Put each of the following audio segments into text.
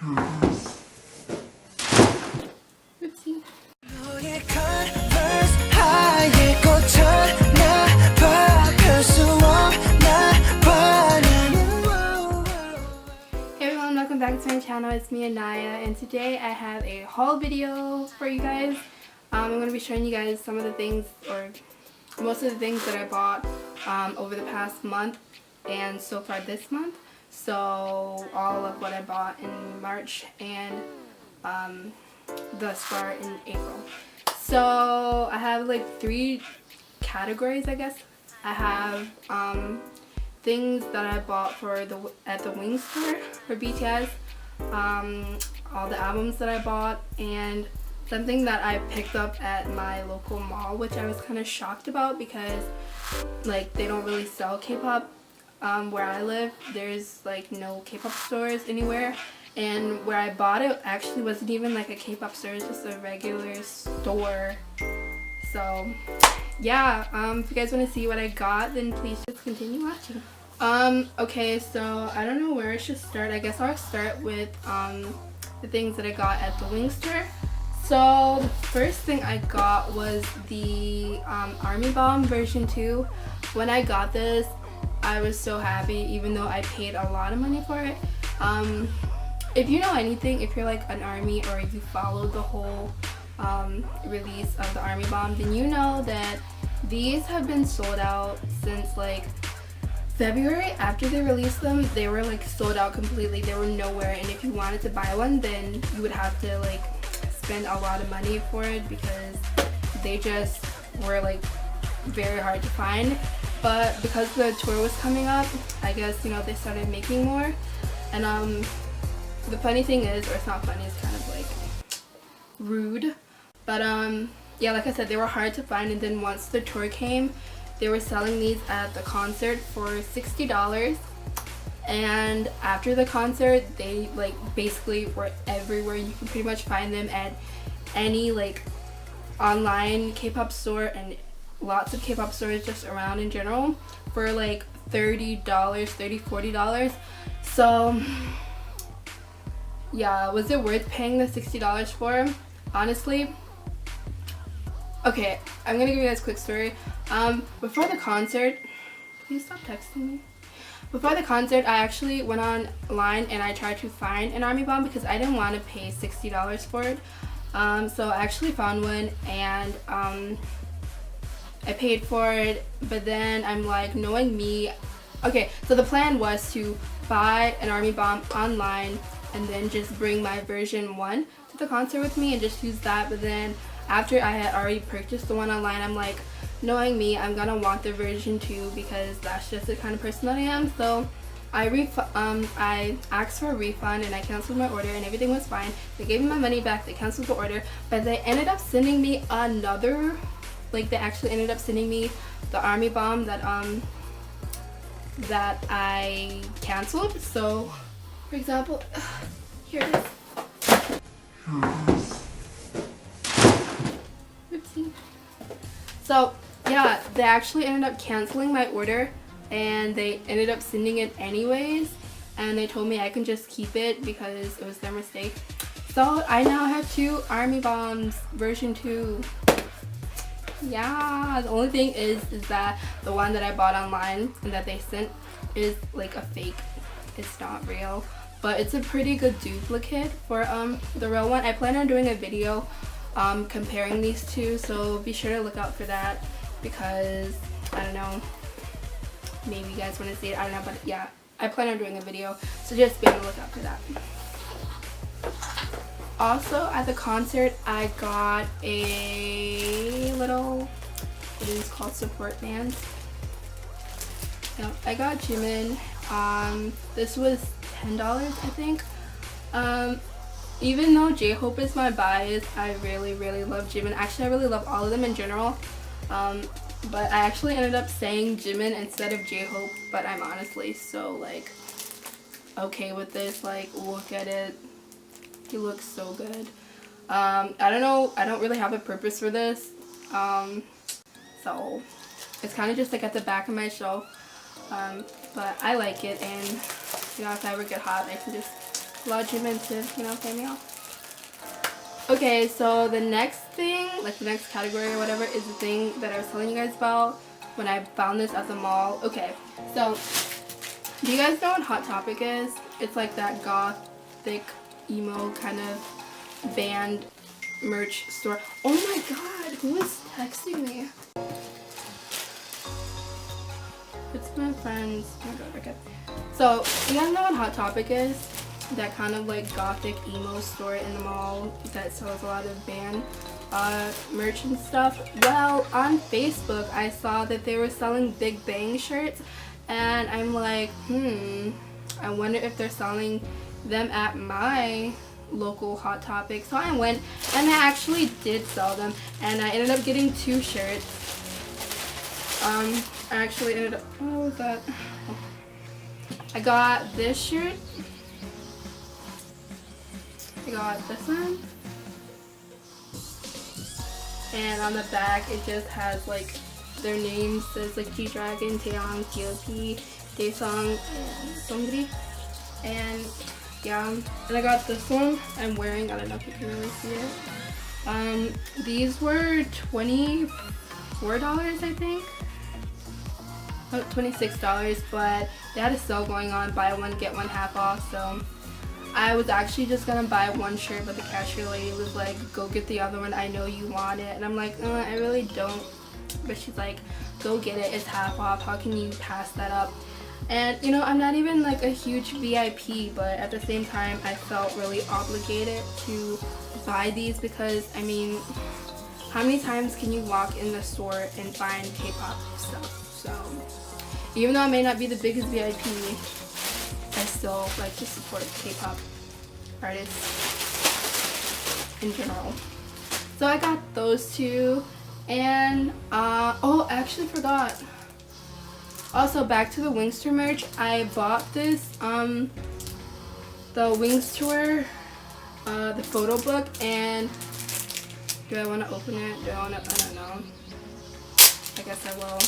Oopsie. Hey everyone, welcome back to my channel. It's me, Anaya, and today I have a haul video for you guys. I'm going to be showing you guys some of the things, or most of the things that I bought over the past month and so far this month. So all of what I bought in March and thus far in April. So I have like 3 categories, I guess. I have things that I bought at the Wing store for BTS, all the albums that I bought, and something that I picked up at my local mall, which I was kind of shocked about because like they don't really sell K-pop where I live. There's like no K-pop stores anywhere, and where I bought it actually wasn't even like a K-pop store, it's just a regular store. So yeah, if you guys want to see what I got, then please just continue watching. Okay, so I don't know where I should start. I guess I'll start with the things that I got at the Wing store. So the first thing I got was the Army Bomb version 2. When I got this, I was so happy, even though I paid a lot of money for it. If you know anything, if you're like an ARMY or you followed the whole release of the Army Bomb, then you know that these have been sold out since like February. After they released them, they were like sold out completely. They were nowhere, and if you wanted to buy one, then you would have to like spend a lot of money for it because they just were like very hard to find. But because the tour was coming up, I guess, you know, they started making more. And the funny thing is, or it's not funny, it's kind of like rude, but yeah, like I said, they were hard to find. And then once the tour came, they were selling these at the concert for $60. And after the concert, they like basically were everywhere. You can pretty much find them at any like online K-pop store and lots of K-pop stores just around in general for like $30, $40. So yeah, was it worth paying the $60 for? Honestly, okay, I'm gonna give you guys a quick story. Before the concert, please stop texting me. Before the concert, I actually went online and I tried to find an Army Bomb because I didn't want to pay $60 for it. So I actually found one, and I paid for it, but then I'm like, knowing me, okay, so the plan was to buy an Army Bomb online and then just bring my version 1 to the concert with me and just use that. But then after I had already purchased the one online, I'm like, knowing me, I'm gonna want the version 2 because that's just the kind of person that I am. So I asked for a refund and I canceled my order, and everything was fine. They gave me my money back, they canceled the order, but they ended up sending me another, like they actually ended up sending me the Army Bomb that I canceled. So for example, here it is. Oopsie. So yeah, they actually ended up canceling my order and they ended up sending it anyways, and they told me I can just keep it because it was their mistake. So I now have 2 Army Bombs version 2. Yeah, the only thing is that the one that I bought online and that they sent is like a fake. It's not real, but it's a pretty good duplicate for the real one. I plan on doing a video comparing these two, so be sure to look out for that because I don't know, maybe you guys want to see it, I don't know, but yeah, I plan on doing a video, so just be on the lookout for that. Also at the concert, I got a little, what is called, support bands. Yep, I got Jimin. This was $10, I think. Even though J-Hope is my bias, I really love Jimin. Actually, I really love all of them in general. But I actually ended up saying Jimin instead of J-Hope, but I'm honestly so like okay with this. Like, look at it. He looks so good. I don't know, I don't really have a purpose for this. So it's kind of just like at the back of my shelf. But I like it, and you know, if I ever get hot, I can just large expensive, you know, pay me off. Okay, so the next thing, like the next category or whatever, is the thing that I was telling you guys about when I found this at the mall. Okay, so do you guys know what Hot Topic is? It's like that gothic emo kind of band merch store. Oh my god, who is texting me? It's my friends. Oh my god, okay. So, you guys know what Hot Topic is? That kind of like gothic emo store in the mall that sells a lot of band merch and stuff. Well, on Facebook I saw that they were selling Big Bang shirts, and I'm like, I wonder if they're selling them at my local Hot Topic. So I went, and they actually did sell them, and I ended up getting 2 shirts. I actually ended up, what was that? I got this shirt. I got this one, and on the back it just has like their names. There's like G-Dragon, Taeyang, T.O.P, Daesung, and Seungri. And yeah, and I got this one I'm wearing. I don't know if you can really see it. These were $24, I think. Oh, $26, but they had a sale going on, buy one get one half off. So I was actually just gonna buy one shirt, but the cashier lady was like, go get the other one, I know you want it. And I'm like, I really don't. But she's like, go get it, it's half off, how can you pass that up? And you know, I'm not even like a huge VIP, but at the same time I felt really obligated to buy these, because I mean, how many times can you walk in the store and find K-pop stuff? So even though I may not be the biggest VIP, I still like to support K-pop artists in general. So I got those 2, and oh, I actually forgot. Also, back to the Wings Tour merch. I bought this the Wings Tour the photo book, and do I want to open it? Do I want to? I don't know. I guess I will.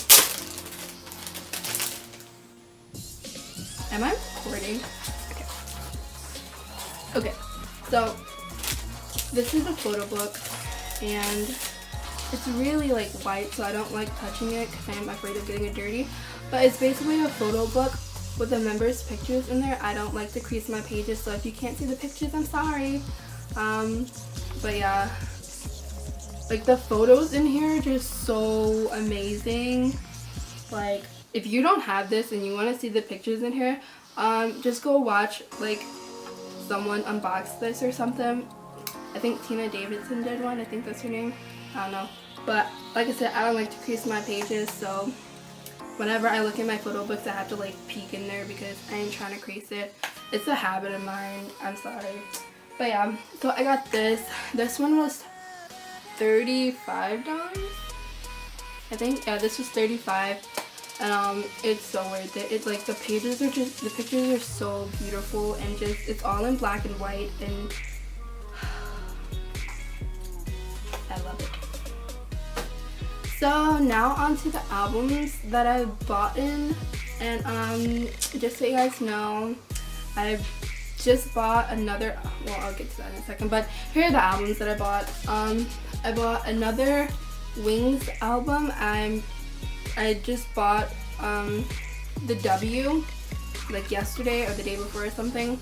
Am I recording? Okay. Okay, so this is a photo book, and it's really like white, so I don't like touching it because I'm afraid of getting it dirty. But it's basically a photo book with the members' pictures in there. I don't like to crease my pages, so if you can't see the pictures, I'm sorry. But yeah, like the photos in here are just so amazing. Like, if you don't have this and you want to see the pictures in here, just go watch like someone unbox this or something. I think Tina Davidson did one. I think that's her name. I don't know. But like I said, I don't like to crease my pages, so whenever I look at my photo books, I have to like peek in there because I ain't trying to crease it. It's a habit of mine. I'm sorry. But yeah, so I got this. This one was $35, I think. Yeah, this was $35. And it's so worth it. It's like the pictures are so beautiful, and just it's all in black and white, and I love it. So now onto the albums that I've bought in, and just so you guys know, I've just bought another, well, I'll get to that in a second, but here are the albums that I bought. I bought another Wings album. I just bought the W like yesterday or the day before or something,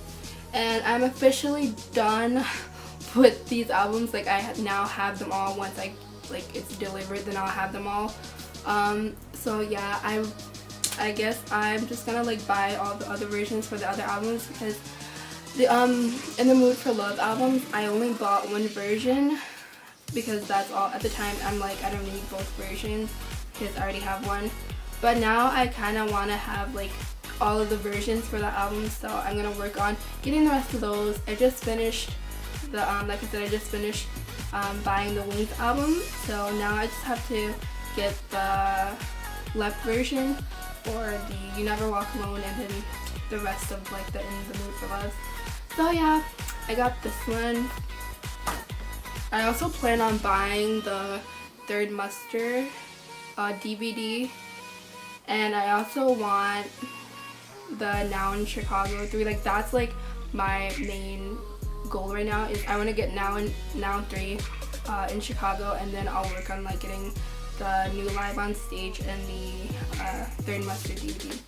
and I'm officially done with these albums. Like, I now have them all. Once it's delivered, then I'll have them all. So yeah, I guess I'm just gonna like buy all the other versions for the other albums, because the In the Mood for Love albums, I only bought one version because that's all at the time. I'm like, I don't need both versions because I already have one. But now I kind of want to have like all of the versions for the album, so I'm gonna work on getting the rest of those. I just finished the like I said, I just finished buying the Wings album, so now I just have to get the left version or the You Never Walk Alone, and then the rest of like the In the Mood for Love. So yeah, I got this one. I also plan on buying the Third Muster DVD, and I also want the Now in Chicago 3. Like, that's like my main goal right now is I want to get Now 3 in Chicago, and then I'll work on like getting the new Live on Stage and the Third Mustard DVD.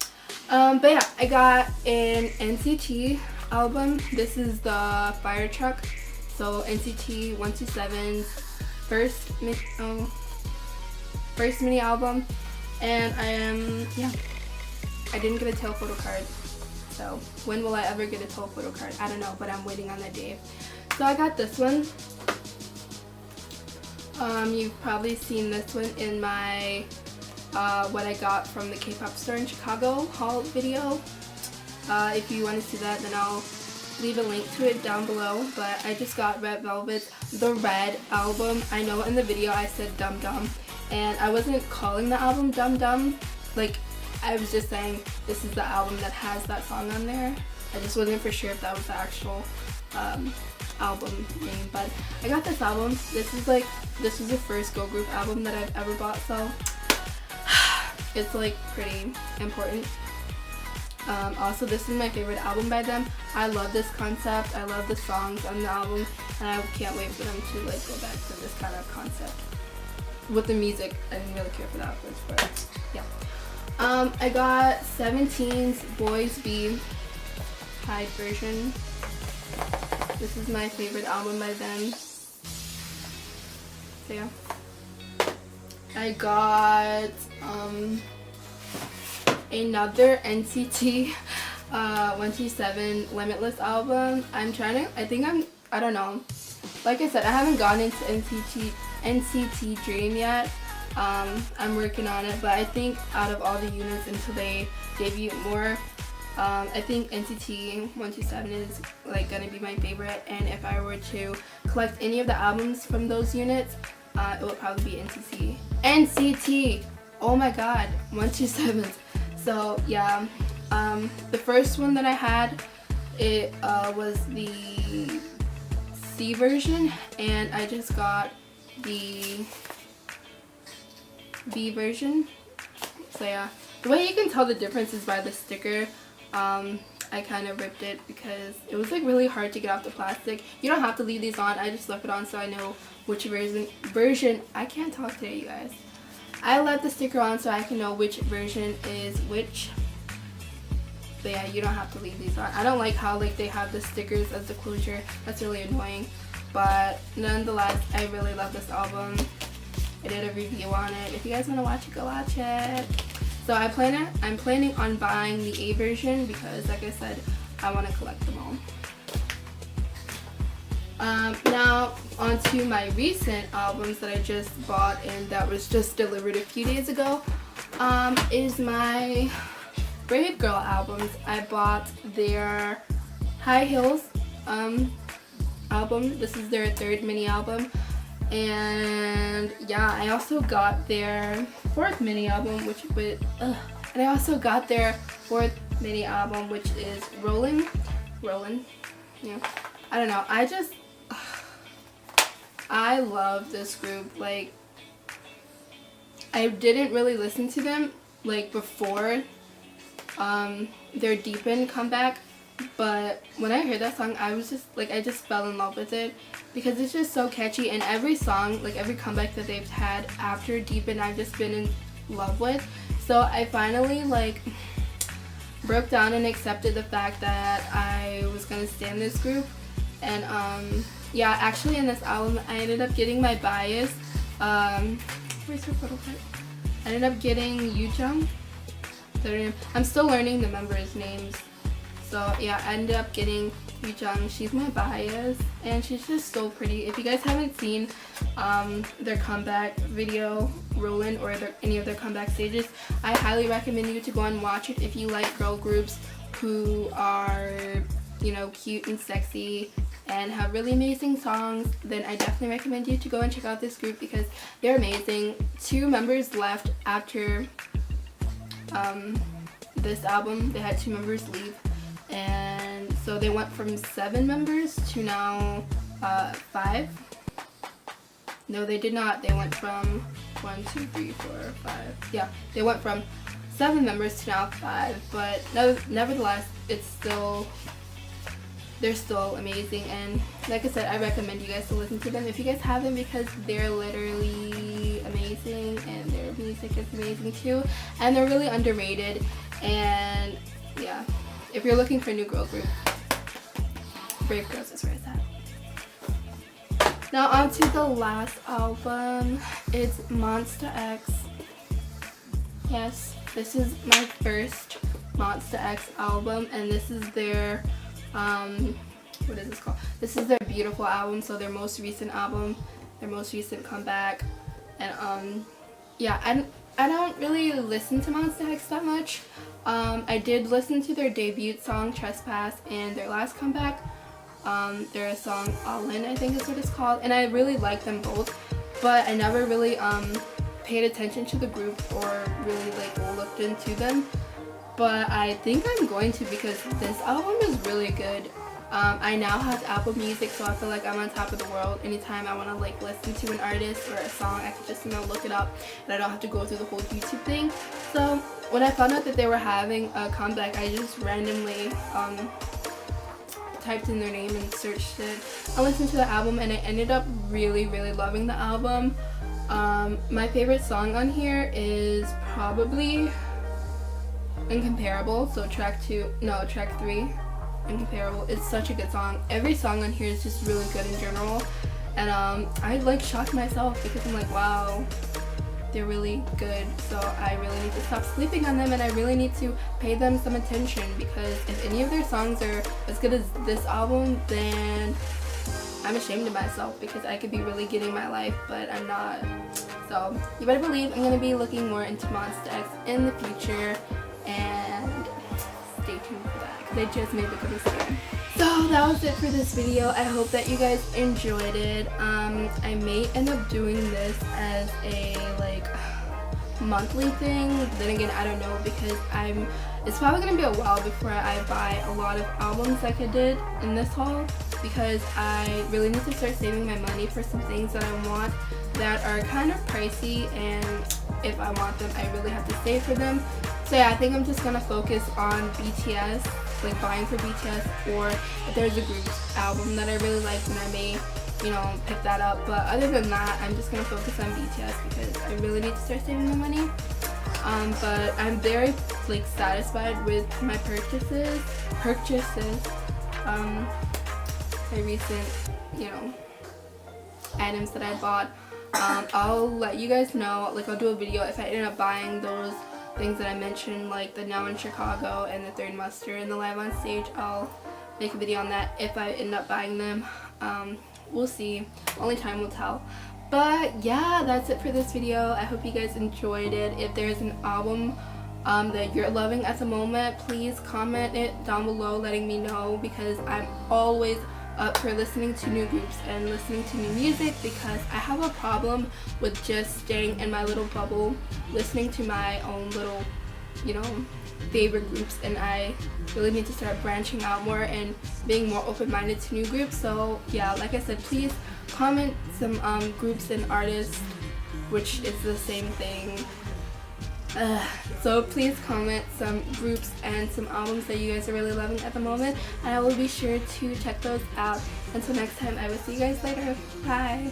But yeah, I got an NCT album. This is the Fire Truck. So NCT 127's first mini album, and I didn't get a telephoto card. So when will I ever get a telephoto card? I don't know, but I'm waiting on that day. So I got this one. You've probably seen this one in my what I got from the Kpop store in Chicago haul video. If you want to see that, then I'll leave a link to it down below. But I just got Red Velvet's The Red album. I know in the video I said Dum Dum, and I wasn't calling the album Dum Dum. Like, I was just saying this is the album that has that song on there. I just wasn't for sure if that was the actual album name. But I got this album. This is the first girl group album that I've ever bought, so it's like pretty important. Also, this is my favorite album by them. I love this concept. I love the songs on the album, and I can't wait for them to like go back to this kind of concept with the music. I didn't really care for that first, but yeah. I got 17's Boys B Hyde version. This is my favorite album by them. So yeah. I got another NCT 127 Limitless album. I don't know. Like I said, I haven't gone into NCT Dream yet. I'm working on it, but I think out of all the units until they debut more, I think NCT 127 is like gonna be my favorite, and if I were to collect any of the albums from those units, it would probably be NCT. Oh my god, 127. So yeah, the first one that I had, it was the C version, and I just got the B version. So yeah, the way you can tell the difference is by the sticker. I kind of ripped it because it was like really hard to get off the plastic. You don't have to leave these on. I just left it on so I know which version. I can't talk today, you guys. I left the sticker on so I can know which version is which. But yeah, you don't have to leave these on. I don't like how like they have the stickers as the closure. That's really annoying. But nonetheless, I really love this album. I did a review on it. If you guys want to watch it, go watch it. So I'm planning on buying the A version because, like I said, I want to collect them all. Now on to my recent albums that I just bought and that was just delivered a few days ago. Is my Brave Girl albums. I bought their High Heels album. This is their third mini album. And yeah, I also got their fourth mini album, and I also got their fourth mini album, which is Rollin'. Yeah, I don't know. I love this group. Like, I didn't really listen to them like before their Deepen comeback, but when I heard that song, I just fell in love with it because it's just so catchy, and every song, like every comeback that they've had after Deepen, I've just been in love with. So I finally like broke down and accepted the fact that I was gonna stand this group. And yeah, actually in this album I ended up getting my bias. Where's her photo card? I ended up getting Yujeong. I'm still learning the members' names. So yeah, I ended up getting Yujeong. She's my bias, and she's just so pretty. If you guys haven't seen their comeback video, Rollin', or any of their comeback stages, I highly recommend you to go and watch it. If you like girl groups who are, you know, cute and sexy and have really amazing songs, then I definitely recommend you to go and check out this group because they're amazing. 2 members left after this album. They had 2 members leave, and so they went from 7 members to now 5. No, they did not. They went from 1, 2, 3, 4, 5. Yeah, they went from 7 members to now 5. But nevertheless, it's still they're still amazing, and like I said, I recommend you guys to listen to them if you guys haven't, because they're literally amazing and their music is amazing too, and they're really underrated. And yeah, if you're looking for a new girl group, Brave Girls is where it's at. Now on to the last album. It's Monsta X. Yes, this is my first Monsta X album, and this is their what is this called? This is their Beautiful album, so their most recent album, their most recent comeback. And yeah, I don't really listen to Monsta X that much. I did listen to their debut song Trespass and their last comeback, their song All In, I think is what it's called, and I really like them both, but I never really paid attention to the group or really like looked into them. But I think I'm going to, because this album is really good. I now have Apple Music, so I feel like I'm on top of the world. Anytime I want to like listen to an artist or a song, I can just, you know, look it up, and I don't have to go through the whole YouTube thing. So when I found out that they were having a comeback, I just randomly typed in their name and searched it. I listened to the album, and I ended up really loving the album. My favorite song on here is probably Incomparable, so track 3, Incomparable. It's such a good song. Every song on here is just really good in general, and I like shocked myself because I'm like, wow, they're really good. So I really need to stop sleeping on them, and I really need to pay them some attention, because if any of their songs are as good as this album, then I'm ashamed of myself, because I could be really getting my life, but I'm not. So you better believe I'm going to be looking more into Monsta X in the future, and stay tuned for that, because I just made the goodness again. So that was it for this video. I hope that you guys enjoyed it. I may end up doing this as a like monthly thing, then again I don't know, because it's probably gonna be a while before I buy a lot of albums like I did in this haul, because I really need to start saving my money for some things that I want that are kind of pricey, and if I want them, I really have to save for them. So yeah, I think I'm just gonna focus on BTS, like buying for BTS, or if there's a group's album that I really like, then I may, you know, pick that up. But other than that, I'm just gonna focus on BTS because I really need to start saving my money. But I'm very like satisfied with my purchases. My recent, you know, items that I bought. I'll let you guys know, like I'll do a video if I end up buying those things that I mentioned, like the Now in Chicago and the Third Muster and the Live on Stage. I'll make a video on that if I end up buying them. We'll see, only time will tell. But yeah, that's it for this video. I hope you guys enjoyed it. If there's an album that you're loving at the moment, please comment it down below letting me know, because I'm always up for listening to new groups and listening to new music, because I have a problem with just staying in my little bubble listening to my own little, you know, favorite groups, and I really need to start branching out more and being more open-minded to new groups. So yeah, like I said, please comment some groups and artists, which is the same thing. So please comment some groups and some albums that you guys are really loving at the moment, and I will be sure to check those out. Until next time, I will see you guys later. Bye!